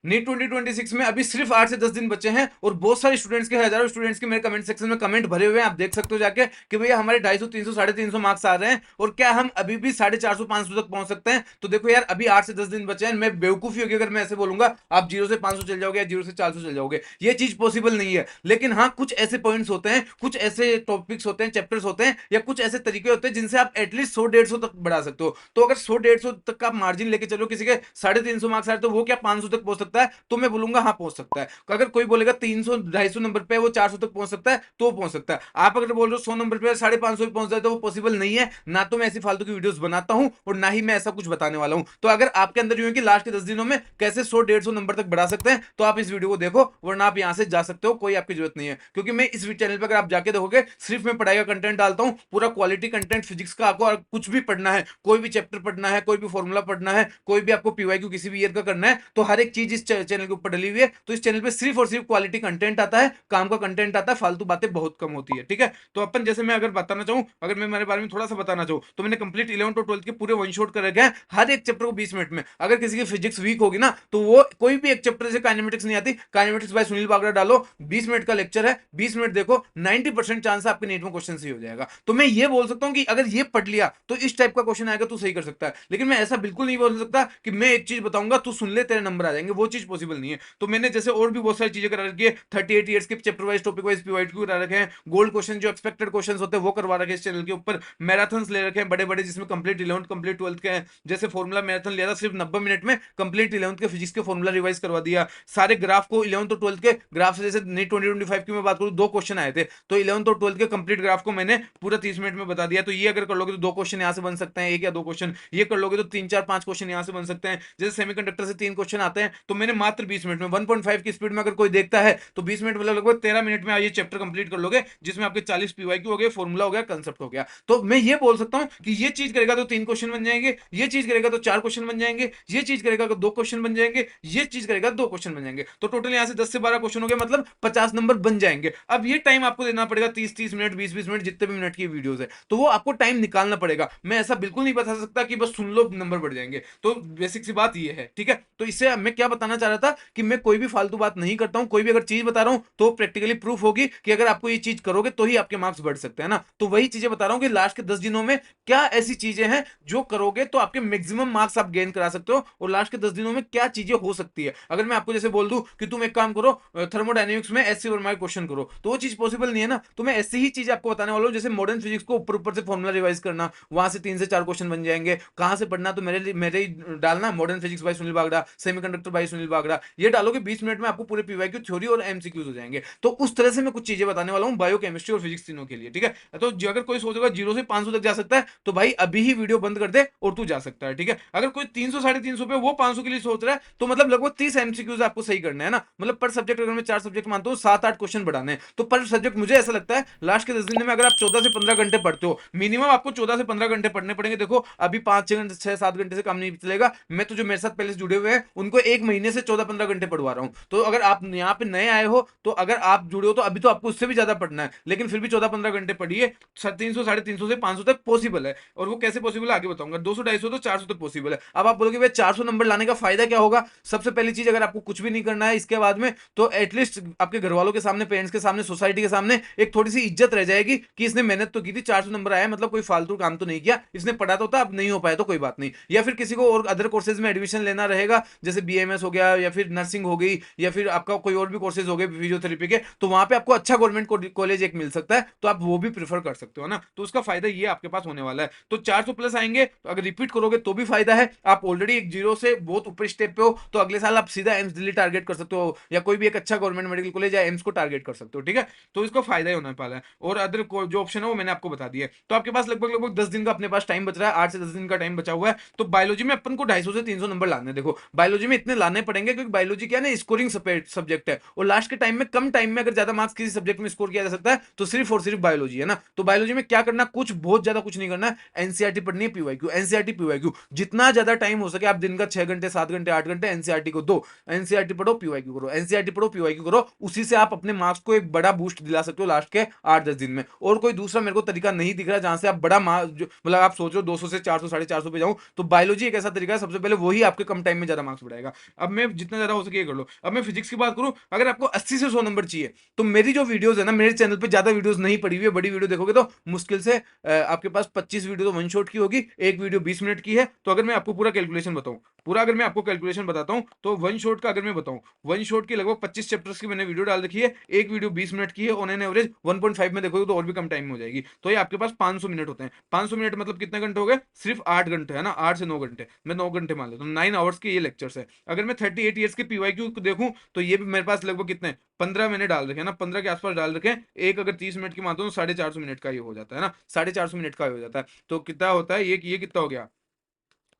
NEET 2026 में अभी सिर्फ 8 से 10 दिन बचे हैं और बहुत सारे स्टूडेंट्स के, हजारों स्टूडेंट्स के मेरे कमेंट सेक्शन में कमेंट भरे हुए हैं, आप देख सकते हो जाके कि भैया हमारे 250, 300, 350 मार्क्स आ रहे हैं और क्या हम अभी भी 450, 500 तक पहुंच सकते हैं। तो देखो यार, अभी 8 से 10 दिन बचे हैं, मैं बेवकूफी होगी अगर मैं ऐसे बोलूंगा आप 0 से 500 चल जाओगे या 0 से 400 चल जाओगे, ये चीज पॉसिबल नहीं है। लेकिन हाँ, कुछ ऐसे पॉइंट्स होते हैं, कुछ ऐसे टॉपिक्स होते हैं, चैप्टर्स होते हैं, या कुछ ऐसे तरीके होते हैं जिनसे आप एटलीस्ट 100, 150 तक बढ़ा सकते हो। तो अगर 100, 150 तक का मार्जिन लेके चलो, किसी के 350 मार्क्स आ रहे तो वो क्या 500 तक पहुंच सकता है? तो मैं बोलूंगा हाँ पहुंच सकता है। अगर कोई बोलेगा 300, 250 नंबर पे वो 400 तक पहुंच सकता है, तो पहुंच सकता है। आप अगर बोल रहे हो 100 नंबर पे 550 भी पहुंच जाए तो वो पॉसिबल नहीं है। ना तो मैं ऐसी फालतू की वीडियोस बनाता हूं और ना ही मैं ऐसा कुछ बताने वाला हूं। तो अगर आपके अंदर यूं है कि लास्ट के 10 दिनों में कैसे 100, 150 नंबर तक बढ़ा सकते हैं, तो आप इस वीडियो को देखो, वरना आप यहां से जा सकते हो, कोई आपकी जरूरत नहीं है। क्योंकि मैं इस चैनल पर अगर आप जाके देखोगे, सिर्फ मैं पढ़ाई का कंटेंट डालता हूं, पूरा क्वालिटी कंटेंट फिजिक्स का। आपको कुछ भी पढ़ना है, कोई भी चैप्टर पढ़ना है, कोई भी फॉर्मूला पढ़ना है, कोई भी आपको पीवाईक्यू किसी भी ईयर का करना है, तो हर एक चीज इस चैनल के ऊपर डली हुई है। तो इस चैनल पे सिर्फ और सिर्फ क्वालिटी कंटेंट आता है, काम का कंटेंट आता है, फालतू बातें बहुत कम होती है। ठीक है, तो अपन जैसे मैं अगर बताना चाहूं, अगर मैं मेरे बारे में थोड़ा सा बताना चाहूं, तो मैंने कंप्लीट 11th और 12th के पूरे वन शॉट कर रखे हैं, हर एक चैप्टर को 20 मिनट में। अगर किसी की फिजिक्स वीक होगी ना, तो वो कोई भी एक चैप्टर से काइनेमेटिक्स नहीं आती, काइनेमेटिक्स बाय सुनील बागड़ा डालो, 20 मिनट का लेक्चर है, 20 मिनट देखो, 90% चांस है आपके नीट में क्वेश्चन सही हो जाएगा। तो मैं ये बोल सकता हूं कि अगर ये पढ़ लिया तो इस टाइप का क्वेश्चन आएगा तो सही कर सकता है। लेकिन मैं ऐसा बिल्कुल नहीं बोल सकता कि मैं एक चीज बताऊंगा तू सुन ले तेरे नंबर आ जाएंगे, वो चीज पॉसिबल नहीं है। तो मैंने जैसे और भी बहुत सारी चीजें करा रखी है, 38 ईयर्स के chapter wise, topic wise P Y Q करा रखे हैं, गोल्ड क्वेश्चन जो एक्सपेक्टेड क्वेश्चन होते हैं वो करवा रखे हैं इस चैनल के ऊपर, मैराथन ले रखे हैं बड़े बड़े, जिसमें कंप्लीट 11th, कंप्लीट 12th के हैं। जैसे फॉर्मुला मैराथन लिया था सिर्फ 90 मिनट में, कंप्लीट 11th के फिजिक्स के फॉर्मुला रिवाइज करवा दिया। सारे ग्राफ को 11th और 12th के ग्राफ से, जैसे नीट 2025 की मैं बात करूं, 2 क्वेश्चन आए थे, तो 11th और 12th के कंप्लीट ग्राफ को मैंने पूरा 30 मिनट में बता दिया। तो ये अगर कर लोगे तो 2 क्वेश्चन यहां से बन सकते हैं, एक या 2 क्वेश्चन। ये कर लोगे तो 3, 4, 5 क्वेश्चन यहां से बन सकते हैं। जैसे सेमीकंडक्टर से 3 क्वेश्चन आते हैं, तो मैंने मात्र 20 मिनट में 1.5 की स्पीड में अगर कोई देखता है तो 20 मिनट मतलब लगभग 13 मिनट में ये चैप्टर कंप्लीट कर लोगे, जिसमें आपके 40 पीवाईक्यू हो गए, फॉर्मूला हो गया, कंसेप्ट हो गया। तो मैं ये बोल सकता हूं कि ये चीज करेगा तो 3 क्वेश्चन बन जाएंगे, ये चीज करेगा तो 4 क्वेश्चन बन जाएंगे, ये चीज करेगा तो 2 क्वेश्चन बन जाएंगे, ये चीज करेगा तो 2 क्वेश्चन बन जाएंगे। तो टोटल यहां से 10 से 12 क्वेश्चन हो गए, मतलब 50 नंबर बन जाएंगे। अब ये टाइम आपको देना पड़ेगा, 30-30 मिनट, 20-20 मिनट, जितने भी मिनट की वीडियोस है, तो वो आपको टाइम निकालना पड़ेगा। मैं ऐसा बिल्कुल नहीं बता सकता कि बस सुन लो नंबर बढ़ जाएंगे। तो बेसिक सी बात ये है। ठीक है, तो इससे मैं क्या बताना चाह रहा था कि मैं कोई भी फालतू बात नहीं करता हूं, कोई भी अगर चीज बता रहा हूं तो प्रैक्टिकली प्रूफ होगी कि अगर आपको ये चीज करोगे तो ही आपके मार्क्स बढ़ सकते हैं ना। तो वही चीजें बता रहा हूं कि लास्ट के 10 दिनों में क्या ऐसी चीजें हैं जो करोगे तो आपके मैक्सिमम मार्क्स आप गेन करा सकते हो, और लास्ट के 10 दिनों में क्या चीजें हो सकती है। अगर मैं आपको जैसे बोल दूं कि तुम एक काम करो, थर्मोडायनेमिक्स में एससी वर्मा के क्वेश्चन करो, तो वो चीज पॉसिबल नहीं है ना। तो मैं ऐसी ही चीज आपको बताने वाला हूं, जैसे मॉडर्न फिजिक्स को ऊपर ऊपर से फॉर्मुला रिवाइज करना, वहां से 3 से 4 क्वेश्चन बन जाएंगे। कहां से पढ़ना, तो मेरे ही डालना, modern physics by Sunil Bagda, semiconductor by Sunil Bagda, ये डालोगे 20 मिनट में आपको पूरे पीवाईक्यू थ्योरी और एमसीक्यूज हो जाएंगे। तो उस तरह से मैं कुछ चीजें बताने वाला हूं बायो केमिस्ट्री और फिजिक्स तीनों के लिए। ठीक है, तो अगर कोई सोचेगा 0 से 500 तक जा सकता है, तो भाई अभी ही वीडियो बंद कर दे और तू जा सकता है। ठीक है, अगर कोई 300, 350 पे वो 500 के लिए सोच रहा है, तो मतलब लगभग 30 एमसीक्यूज आपको सही करना है ना। मतलब पर सब्जेक्ट अगर मैं 4 सब्जेक्ट मानता हूँ, 7-8 क्वेश्चन बढ़ाने हैं, तो पर सब्जेक्ट मुझे ऐसा लगता है लास्ट के 10 दिन में अगर आप 14 से 15 घंटे पढ़ते हो, मिनिमम आपको 14 से 15 घंटे पढ़ने पड़ेंगे। देखो अभी 5-6 घंटे 6-7 घंटे से काम नहीं चलेगा। मैं तो जो मेरे साथ पहले से जुड़े हुए हैं उनको एक महीने से 14-15 घंटे पढ़वा रहा हूं। तो अगर आप यहाँ पे नए आए हो, तो अगर आप जुड़े हो तो अभी तो आपको उससे भी ज्यादा पढ़ना है, लेकिन फिर भी 14-15 घंटे पढ़िए। 300, 350 से 500 तक पॉसिबल है। और वो कैसे पॉसिबल है आगे बताऊंगा। 200, 250 तो 400 तक पॉसिबल है। अब आप बोलोगे भाई 400 नंबर लाने का फायदा क्या होगा? सबसे पहली चीज, अगर आपको कुछ भी नहीं करना है इसके बाद में, तो एटलीस्ट आपके घर वालों के सामने, पेरेंट्स के सामने, सोसाइटी के सामने एक थोड़ी सी इज्जत रह जाएगी कि इसने मेहनत तो की थी, 400 नंबर आया, मतलब कोई फालतू काम तो नहीं किया, इसने पढ़ा तो था, अब नहीं हो पाया तो कोई बात नहीं। या फिर किसी को और अदर कोर्सेज में एडमिशन लेना रहेगा, जैसे बीएमएस हो गया, या फिर नर्सिंग हो गई, या फिर आपका कोई और भी कोर्सेज हो गए फिजियोथेरेपी के, तो वहां पे आपको अच्छा गवर्नमेंट कॉलेज एक मिल सकता है, तो आप वो भी प्रेफर कर सकते हो ना। तो उसका फायदा ये आपके पास होने वाला है। तो 400 प्लस आएंगे, तो अगर रिपीट करोगे तो भी फायदा है। आप ऑलरेडी एक जीरो से बहुत ऊपर स्टेप पे हो, तो अगले साल आप सीधा एम्स दिल्ली टारगेट कर सकते हो, या कोई भी एक अच्छा गवर्नमेंट मेडिकल कॉलेज या एम्स को टारगेट कर सकते हो। ठीक है, तो इसका फायदा ही होने वाला है। और अदर जो ऑप्शन है वो मैंने आपको बता दिया है। तो आपके पास लगभग लगभग 10 दिन का अपने पास टाइम बच रहा है, 8 से 10 दिन का टाइम बचा हुआ है। तो बायोलॉजी में अपन को 250 से 300 नंबर लाने, देखो बायोलॉजी में इतने लाने पड़ेंगे, क्योंकि बायोलॉजी क्या है ना, स्कोरिंग सब्जेक्ट है, और लास्ट के टाइम में कम टाइम में अगर ज्यादा मार्क्स किसी सब्जेक्ट में स्कोर किया जा सकता है तो सिर्फ और सिर्फ बायोलॉजी है ना। तो बायोलॉजी में क्या करना, कुछ बहुत ज्यादा कुछ नहीं करना है, एनसीईआरटी पढ़नी है, पीवाईक्यू, एनसीईआरटी पीवाईक्यू, जितना ज्यादा टाइम हो सके आप दिन का 6 घंटे 7 घंटे 8 घंटे एनसीईआरटी को दो। एनसीईआरटी पढ़ो, पीवाईक्यू करो, एनसीईआरटी पढ़ो, पीवाईक्यू करो, उसी से आप अपने मार्क्स को एक बड़ा बूस्ट दिला सकते हो लास्ट के 8-10 दिन में। और कोई दूसरा मेरे को तरीका नहीं दिख रहा जहां से आप बड़ा मतलब आप सोच रहे हो 200 से 400 450 पे जाऊं, तो बायोलॉजी एक ऐसा तरीका है, सबसे पहले वही आपके कम टाइम में ज्यादा मार्क्स बढ़ाएगा। अब मैं जितना ज्यादा हो सके ये कर लो। अब मैं फिजिक्स की बात करूं, अगर आपको 80 से 100 नंबर चाहिए तो मेरी जो वीडियोस है ना, मेरे चैनल पे ज्यादा वीडियोस नहीं पड़ी हुई है, बड़ी वीडियो देखोगे तो मुश्किल से आपके पास 25 वीडियो तो वन शॉट की होगी, एक वीडियो 20 मिनट की है। तो अगर मैं आपको पूरा कैलकुलेशन बताऊं, पूरा अगर मैं आपको कैलकुलेशन बताता हूं तो वन शॉट का अगर मैं बताऊं, वन शॉट की लगभग 25 चैप्टर्स की मैंने वीडियो डाल रखी है, एक वीडियो 20 मिनट की है, ऑन एन एवरेज 1.5 में देखोगे तो और भी कम टाइम में हो जाएगी। तो ये आपके पास 500 मिनट होते हैं। 500 मिनट मतलब कितने घंटे हो गए? सिर्फ 8 घंटे है ना, 8 से 9 घंटे, मैं 9 घंटे मान लेता हूँ, 9 आवर्स के ये लेक्चर्स है। अगर मैं 38 ईयर्स के पीवाईक्यू को देखूं तो ये भी मेरे पास लगभग कितने 15 मैंने डाल रखे हैं ना, 15 के आसपास डाल रखे हैं। एक अगर 30 मिनट की मानता हूँ तो 450 मिनट का ये हो जाता है ना, 450 मिनट का हो जाता है। तो कितना होता है ये कितना हो गया?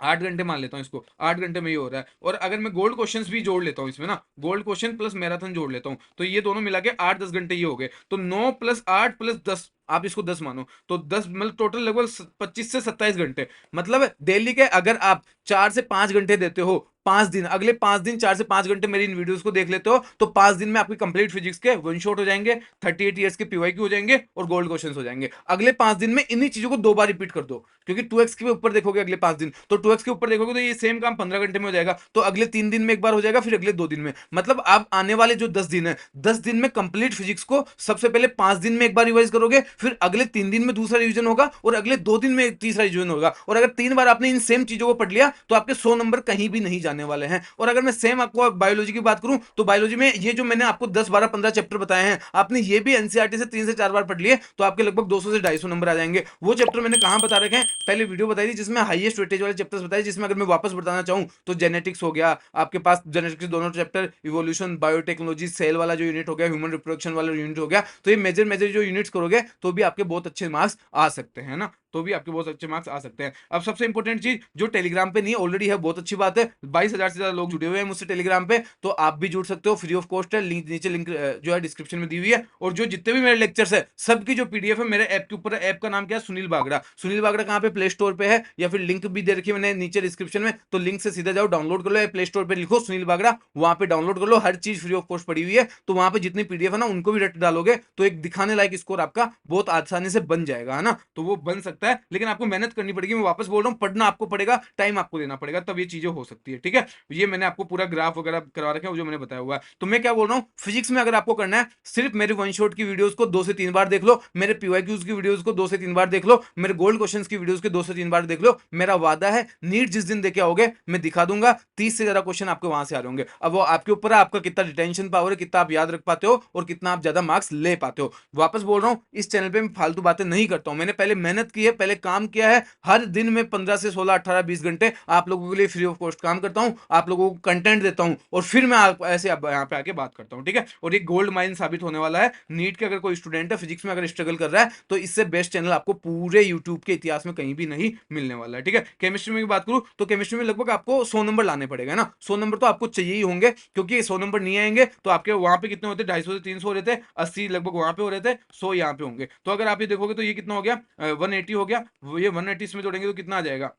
8 घंटे मान लेता हूँ इसको, 8 घंटे में ये हो रहा है। और अगर मैं गोल्ड क्वेश्चंस भी जोड़ लेता हूँ इसमें ना, गोल्ड क्वेश्चन प्लस मैराथन जोड़ लेता हूँ तो ये दोनों मिला के 8-10 घंटे ये हो गए। तो 9 + 8 + 10, आप इसको 10 मानो तो 10 मतलब टोटल लगभग 25 से 27 घंटे। मतलब डेली के अगर आप 4 से 5 घंटे देते हो 5 दिन, अगले 5 दिन 4 से 5 घंटे मेरी इन वीडियोस को देख लेते हो तो 5 दिन में आपकी कंप्लीट फिजिक्स के वन शॉट हो जाएंगे, 38 ईयर्स के पीवाईक्यू हो जाएंगे और गोल्ड क्वेश्चन हो जाएंगे। अगले 5 दिन में इन्हीं चीजों को 2 बार रिपीट कर दो, क्योंकि 2x के ऊपर देखोगे अगले 5 दिन, तो 2x के ऊपर देखोगे तो ये सेम काम 15 घंटे में हो जाएगा। तो अगले 3 दिन में एक बार हो जाएगा, फिर अगले 2 दिन में। मतलब आप आने वाले जो 10 दिन है, 10 दिन में कंप्लीट फिजिक्स को सबसे पहले 5 दिन में एक बार रिवाइज करोगे, फिर अगले 3 दिन में दूसरा रिवीजन होगा और अगले 2 दिन में तीसरा रिवीजन होगा। और अगर 3 बार आपने इन सेम चीजों को पढ़ लिया तो आपके 100 नंबर कहीं भी नहीं जाने वाले हैं। और अगर मैं सेम आपको बायोलॉजी की बात करूं तो बायोलॉजी में ये जो मैंने आपको 10, 12, 15 चैप्टर बताए हैं, आपने ये भी एनसीईआरटी से 3 से 4 बार पढ़ लिए तो आपके लगभग 200 से 250 नंबर आ जाएंगे। वो चैप्टर मैंने कहां बता रखे हैं? पहले वीडियो बताई थी जिसमें हाईएस्ट वेटेज वाले चैप्टर्स बताए, जिसमें अगर मैं वापस बताना चाहूं तो जेनेटिक्स हो गया आपके पास, जेनेटिक्स के दोनों चैप्टर, इवोल्यूशन, बायोटेक्नोलॉजी, सेल वाला जो यूनिट हो गया, ह्यूमन रिप्रोडक्शन वाला यूनिट हो गया। तो ये मेजर मेजर जो यूनिट्स करोगे तो भी आपके बहुत अच्छे मार्क्स आ सकते हैं ना, तो भी आपके बहुत अच्छे मार्क्स आ सकते हैं। अब सबसे इंपॉर्टेंट चीज जो टेलीग्राम पे नहीं ऑलरेडी है, बहुत अच्छी बात है, 22,000 से ज्यादा लोग जुड़े हुए हैं मुझसे टेलीग्राम पे, तो आप भी जुड़ सकते हो, फ्री ऑफ कॉस्ट है। लिंक नीचे, लिंक जो है डिस्क्रिप्शन में दी हुई है। और जो जितने भी मेरे लेक्चर्स है सबकी जो पीडीएफ है मेरे ऐप के ऊपर है। ऐप का नाम क्या है? सुनील बागड़ा। सुनील बागड़ा कहाँ पे? प्ले स्टोर पे है, या फिर लिंक भी दे रखी है मैंने नीचे डिस्क्रिप्शन में, तो लिंक से सीधा जाओ, डाउनलोड कर लो। प्ले स्टोर पे लिखो सुनील बागड़ा, वहां पे डाउनलोड कर लो, हर चीज फ्री ऑफ कॉस्ट पड़ी हुई है। तो वहां पे जितनी पीडीएफ है ना उनको भी रट डालोगे तो एक दिखाने लायक स्कोर आपका बहुत आसानी से बन जाएगा, है ना। तो वो बन सकता है, लेकिन आपको मेहनत करनी पड़ेगी। मैं वापस बोल रहा हूँ, पढ़ना आपको पड़ेगा, टाइम आपको देना पड़ेगा, तब ये चीजें हो सकती है, ठीक है। ये मैंने आपको पूरा ग्राफ वगैरह करवा रखा है जो मैंने बताया हुआ है। तो मैं क्या बोल रहा हूँ, फिजिक्स में अगर आपको करना है, सिर्फ मेरे वन शॉट की वीडियोस को 2 से 3 बार देख लो, मेरे पीवाईक्यूज की वीडियोस को 2 से 3 बार देख लो, मेरे गोल्ड क्वेश्चन की वीडियोस के 2 से 3 बार देख लो। मेरा वादा है नीट जिस दिन देखे आओगे मैं दिखा दूंगा 30 से ज्यादा क्वेश्चन आपके वहां से आ रहे होंगे। अब वो आपके ऊपर है, आपका कितना रिटेंशन पावर है, कितना आप याद रख पाते हो और कितना आप ज्यादा मार्क्स ले पाते हो। वापस बोल रहा हूँ, इस चैनल पे मैं फालतू बातें नहीं करता हूं, मैंने पहले मेहनत की है, पहले काम किया है। हर दिन में 15 से 16, 18, 20 घंटे आप लोगों के लिए फ्री ऑफ कॉस्ट काम करता हूं, आप लोगों को कंटेंट देता हूं और फिर मैं ऐसे यहाँ पे आके बात करता हूं, ठीक है। और ये गोल्ड माइन साबित होने वाला है। नीट के अगर कोई स्टूडेंट है फिजिक्स में अगर स्ट्रगल कर रहा है तो इससे बेस्ट चैनल आपको पूरे यूट्यूब के इतिहास में कहीं भी नहीं मिलने वाला है, ठीक है। केमिस्ट्री में बात करूं तो केमिस्ट्री में लगभग आपको 100 नंबर लाने पड़ेगा ना, 100 नंबर तो आपको चाहिए ही होंगे, क्योंकि 100 नंबर नहीं आएंगे तो आपके वहां पे कितने होते? 250 से 300 हो रहे थे, 80 लगभग वहां पे हो रहे थे, 100 यहाँ पे होंगे। तो अगर आप ये देखोगे तो ये कितना हो गया? 180 हो गया। ये 180 इसमें जोड़ेंगे तो कितना आ जाएगा?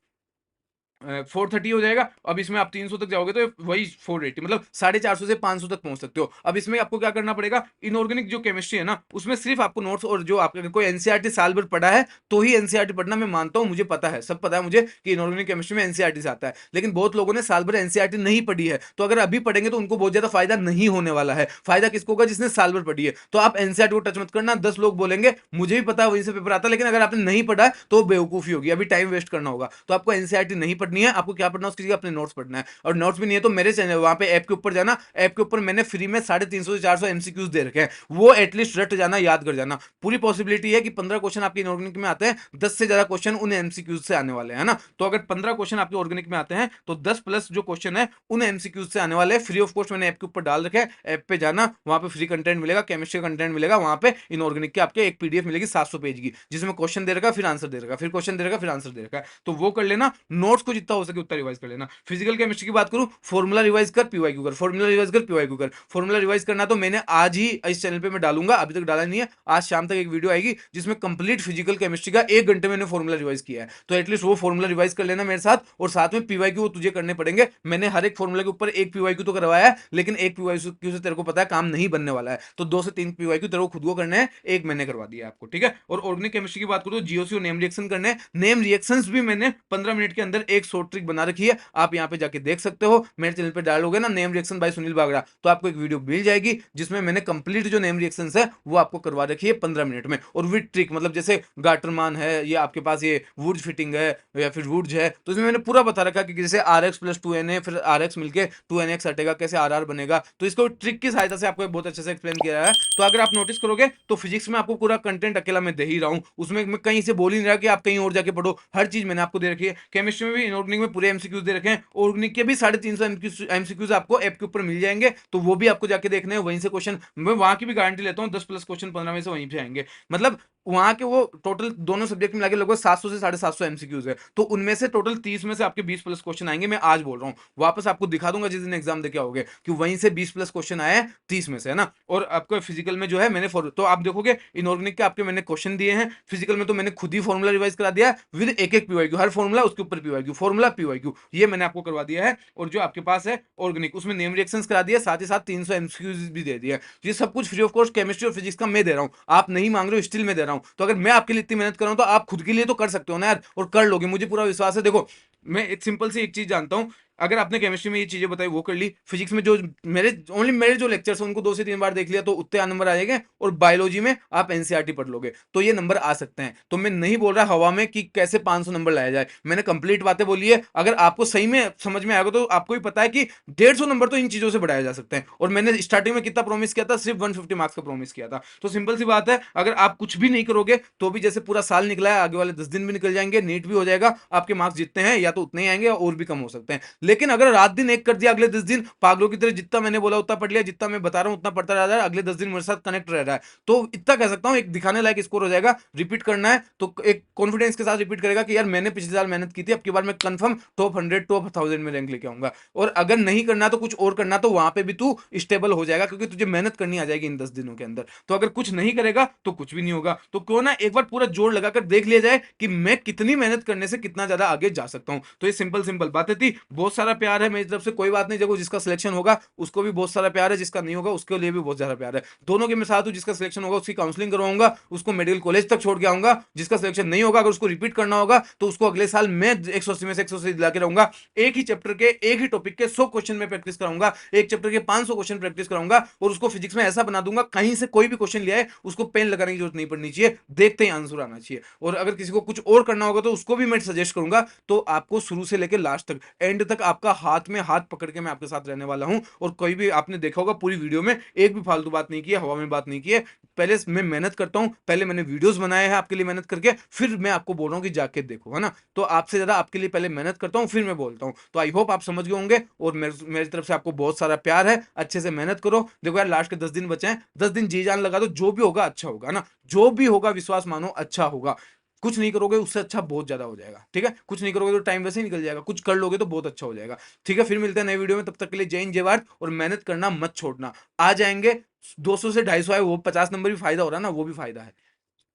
430 हो जाएगा। अब इसमें आप 300 तक जाओगे तो वही 480, मतलब 450 से 500 तक पहुंच सकते हो। अब इसमें आपको क्या करना पड़ेगा? इनऑर्गेनिक जो केमिस्ट्री है ना उसमें सिर्फ आपको नोट्स, और जो आपका अगर कोई एनसीईआरटी साल भर पढ़ा है तो ही एनसीईआरटी पढ़ना, मैं मानता हूं, मुझे पता है, सब पता है मुझे कि इनऑर्गेनिक केमिस्ट्री में एनसीईआरटी से आता है। लेकिन बहुत लोगों ने साल भर एनसीईआरटी नहीं पढ़ी है, तो अगर अभी पढ़ेंगे तो उनको बहुत ज्यादा फायदा नहीं होने वाला है। फायदा किसको होगा? जिसने साल भर पढ़ी है। तो आप एनसीईआरटी को टच मत करना। 10 लोग बोलेंगे मुझे भी पता है वहीं से पेपर आता है, लेकिन अगर आपने नहीं पढ़ा है तो बेवकूफी होगी, अभी टाइम वेस्ट करना होगा। तो आपको एनसीईआरटी नहीं पढ़नी है, आपको क्या पढ़ना है उसकी जगह अपने नोट्स पढ़ना है। और नोट्स भी नहीं है तो मेरे चैनल वहां पे ऐप के ऊपर जाना, ऐप के ऊपर मैंने फ्री में 350 से 400 एमसीक्यूज दे रखे हैं, वो एटलीस्ट रट जाना, याद कर जाना। पूरी पॉसिबिलिटी है कि 15 क्वेश्चन आपके इनऑर्गेनिक में आते हैं, 10 से ज्यादा क्वेश्चन उन एमसीक्यूज से आने वाले हैं ना। तो अगर 15 क्वेश्चन आपके ऑर्गेनिक में आते हैं तो 10 प्लस जो क्वेश्चन है उन एमसीक्यूज से आने वाले हैं। फ्री ऑफ कॉस्ट मैंने ऐप के ऊपर डाल रखे हैं, ऐप पे जाना, वहां पे फ्री कंटेंट मिलेगा, केमिस्ट्री कंटेंट मिलेगा, वहां पे इनऑर्गेनिक के आपके एक पीडीएफ मिलेगी 700 पेज की, जिसमें क्वेश्चन दे रखा, फिर आंसर दे रखा, फिर क्वेश्चन दे रखा, फिर आंसर दे रखा। तो वो कर लेना, नोट्स को जितना हो सके उतना रिवाइज कर लेना। फिजिकल केमिस्ट्री की बात करूं, फॉर्मूला रिवाइज कर, पीवाईक्यू कर, फॉर्मूला रिवाइज कर, पीवाईक्यू कर। फॉर्मूला रिवाइज करना तो मैंने आज ही इस चैनल पे मैं डालूंगा, अभी तक डाला नहीं है, आज शाम तक एक वीडियो आएगी जिसमें कंप्लीट फिजिकल केमिस्ट्री का 1 घंटे मैंने फॉर्मूला रिवाइज किया है। तो एटलीस्ट वो फॉर्मूला रिवाइज कर लेना मेरे साथ, और साथ में पीवाईक्यू तुझे करने पड़ेंगे। मैंने हर एक फॉर्मूला के ऊपर एक पीवाईक्यू तो करवाया है, लेकिन एक पीवाईक्यू से तेरे को पता है काम नहीं बनने वाला है, तो 2 से 3 पीवाईक्यू तेरे को खुद को करने हैं, एक मैंने करवा दिया आपको, ठीक है। और ऑर्गेनिक केमिस्ट्री की बात करूं तो जीओसी और नेम रिएक्शन करने हैं। नेम रिएक्शंस भी मैंने 15 मिनट के अंदर 1 शॉर्ट ट्रिक बना रखी है, आप यहाँ पे जाके देख सकते हो। मेरे चैनल पे डालोगे ना name reaction by Sunil Bagda, तो आपको एक वीडियो मिल जाएगी जिसमें मैंने कंप्लीट जो नेम रिएक्शन है वो आपको करवा रखी है 15 मिनट में। और विद ट्रिक, मतलब जैसे गाटरमान है, ये आपके पास ये वुड्स फिटिंग है या फिर वुड्स है, तो इसमें मैंने पूरा बता रखा कि जैसे आर एक्स प्लस 2 NA फिर आर एक्स मिलकर 2 NX हटेगा, कैसे आर बनेगा। तो इसको ट्रिक की सहायता से आपको बहुत अच्छे से एक्सप्लेन किया है। तो अगर आप नोटिस करोगे तो फिजिक्स में आपको पूरा कंटेंट अकेला मैं दे ही रहा हूँ, उसमें मैं कहीं से बोल ही नहीं रहा कि आप कहीं और जाके पढ़ो, हर चीज मैंने आपको दे रखी है। केमिस्ट्री में भी इनऑर्गेनिक में पूरे एमसीक्यूज दे रखे हैं, ऑर्गेनिक के भी 350 एमसीक्यूज आपको ऐप के ऊपर मिल जाएंगे, तो वो भी आपको जाके देखने हैं। वहीं से क्वेश्चन मैं वहां की भी गारंटी लेता हूँ, 10+ क्वेश्चन 15 में से वहीं पे आएंगे। मतलब वहां के वो टोटल दोनों सब्जेक्ट में लगे लगभग 700 से 750 एमसीक्यूज है, तो उनमें से टोटल 30 में से आपके 20+ क्वेश्चन आएंगे। मैं आज बोल रहा हूँ, वापस आपको दिखा दूंगा जिस दिन एग्जाम देके आओगे कि वहीं से 20+ क्वेश्चन आए 30 में से, है ना। और आपको फिजिकल में जो है मैंने तो आप देखोगे इनऑर्गेनिक के आपके मैंने क्वेश्चन दिए हैं, फिजिकल में तो मैंने खुद ही फॉर्मुला रिवाइज करा दिया विद एक पीवाईक्यू, हर फॉर्मुला उसके ऊपर पीवाईक्यू, फॉर्मुला पीवाईक्यू, ये मैंने आपको करवा दिया है। और जो आपके पास है ऑर्गेनिक, उसमें नेम रिएक्शंस करा दिया, साथ ही साथ 300 एमसीक्यूज भी दे दिया। ये सब कुछ फ्री ऑफ कॉस्ट केमिस्ट्री और फिजिक्स का मैं दे रहा हूँ, आप नहीं मांग रहे हो, स्टिल मैं दे रहा हूँ। तो अगर मैं आपके लिए इतनी मेहनत कर रहा हूं तो आप खुद के लिए तो कर सकते हो ना यार, और कर लोगे, मुझे पूरा विश्वास है। देखो मैं एक सिंपल सी एक चीज जानता हूं, अगर आपने केमिस्ट्री में ये चीजें बताई वो कर ली, फिजिक्स में जो मेरे जो लेक्चर्स हैं उनको 2 से 3 बार देख लिया तो उतने नंबर आ जाएंगे, और बायोलॉजी में आप एनसीईआरटी पढ़ लोगे तो ये नंबर आ सकते हैं। तो मैं नहीं बोल रहा हवा में कि कैसे 500 नंबर लाया जाए, मैंने कंप्लीट बातें बोली है। अगर आपको सही में समझ में आएगा तो आपको भी पता है कि 150 नंबर तो इन चीजों से बढ़ाया जा सकते हैं। और मैंने स्टार्टिंग में कितना प्रॉमिस किया था, सिर्फ 150 मार्क्स का प्रॉमिस किया था। तो सिंपल सी बात है, अगर आप कुछ भी नहीं करोगे तो भी जैसे पूरा साल निकला है, आगे वाले 10 दिन भी निकल जाएंगे, नीट भी हो जाएगा, आपके मार्क्स जितने हैं या तो उतने ही आएंगे और भी कम हो सकते हैं। लेकिन अगर रात दिन एक कर दिया, अगले 10 दिन पागलों की तरह जितना मैंने बोला उतना पढ़ लिया, जितना मैं बता रहा हूं उतना पढ़ता रह रहा है, अगले 10 दिन मेरे साथ कनेक्ट रह रहा है, तो इतना कह सकता हूं एक दिखाने लायक स्कोर हो जाएगा। रिपीट करना है तो एक कॉन्फिडेंस के साथ रिपीट करेगा कि यार मैंने पिछले साल मेहनत की थी, अब की बार मैं कंफर्म टॉप 100 टॉप 1000 में रैंक लेके आऊंगा। और अगर नहीं करना तो कुछ और करना, तो वहां पे भी तू स्टेबल हो जाएगा, क्योंकि तुझे मेहनत करनी आ जाएगी इन 10 दिनों के अंदर। तो अगर कुछ नहीं करेगा तो कुछ भी नहीं होगा। तो क्यों ना एक बार पूरा जोर लगाकर देख लिया जाए कि मैं कितनी मेहनत करने से कितना ज्यादा आगे जा सकता हूं। तो ये सिंपल सिंपल बातें थी। बहुत सारा प्यार है मेरी तरफ से, कोई बात नहीं। देखो जिसका सिलेक्शन होगा उसको भी बहुत सारा प्यार है, जिसका नहीं होगा उसके लिए भी बहुत ज्यादा प्यार है। दोनों के मैं साथ हूं, जिसका सिलेक्शन होगा उसकी काउंसलिंग करवाऊंगा, उसको मेडिकल कॉलेज तक छोड़ के आऊंगा। जिसका सिलेक्शन नहीं होगा, अगर उसको रिपीट करना होगा तो उसको अगले साल मैं 180 में से 180 दिला के रहूंगा। एक ही चैप्टर के एक ही टॉपिक के 100 क्वेश्चन में प्रैक्टिस कराऊंगा, एक चैप्टर के 500 क्वेश्चन प्रैक्टिस कराऊंगा। और उसको फिजिक्स में ऐसा बना दूंगा, कहीं से कोई भी क्वेश्चन लिया है उसको पेन लगाने की जरूरत नहीं पड़नी चाहिए, देखते ही आंसर आना चाहिए। और अगर किसी को कुछ और करना होगा तो उसको भी मैं सजेस्ट करूंगा। तो आपको शुरू से लेकर लास्ट तक, एंड तक आपका हाथ में हाथ पकड़ के मैं आपके साथ रहने वाला हूं। और कोई भी आपने देखा होगा पूरी वीडियो में एक भी फालतू बात नहीं की है, हवा में बात नहीं की है। पहले मैं मेहनत करता हूं, पहले मैंने वीडियोस बनाए हैं आपके लिए मेहनत करके, फिर मैं आपको बोल रहा हूं कि जाके देखो, है ना। तो आपसे ज्यादा आपके लिए पहले मेहनत करता हूं फिर मैं बोलता हूं। तो आई होप आप समझ गए होंगे, और मेरी तरफ से आपको बहुत सारा प्यार है। अच्छे से मेहनत करो। देखो यार लास्ट के 10 दिन बचे हैं, 10 दिन जी जान लगा दो, जो भी होगा अच्छा होगा ना, जो भी होगा विश्वास मानो अच्छा होगा। कुछ नहीं करोगे उससे अच्छा बहुत ज्यादा हो जाएगा, ठीक है। कुछ नहीं करोगे तो टाइम वैसे ही निकल जाएगा, कुछ कर लोगे तो बहुत अच्छा हो जाएगा, ठीक है। फिर मिलते हैं नए वीडियो में, तब तक के लिए जय हिंद जय भारत। और मेहनत करना मत छोड़ना। आ जाएंगे 200 से 250 आए वो 50 नंबर भी फायदा हो रहा है ना, वो भी फायदा है।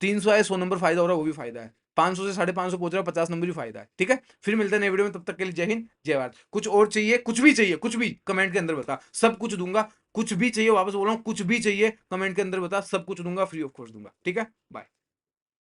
300 आए 100 नंबर फायदा हो रहा है, वो भी फायदा है। 500 से 550 पहुंच रहा है, 50 नंबर भी फायदा है, ठीक है। फिर मिलते हैं नए वीडियो में, तब तक के लिए जय हिंद जय भारत। कुछ और चाहिए, कुछ भी चाहिए, कुछ भी कमेंट के अंदर बता, सब कुछ दूंगा। कुछ भी चाहिए, वापस बोल रहा हूँ, कुछ भी चाहिए कमेंट के अंदर बता, सब कुछ दूंगा, फ्री ऑफ कॉस्ट दूंगा, ठीक है। बाय।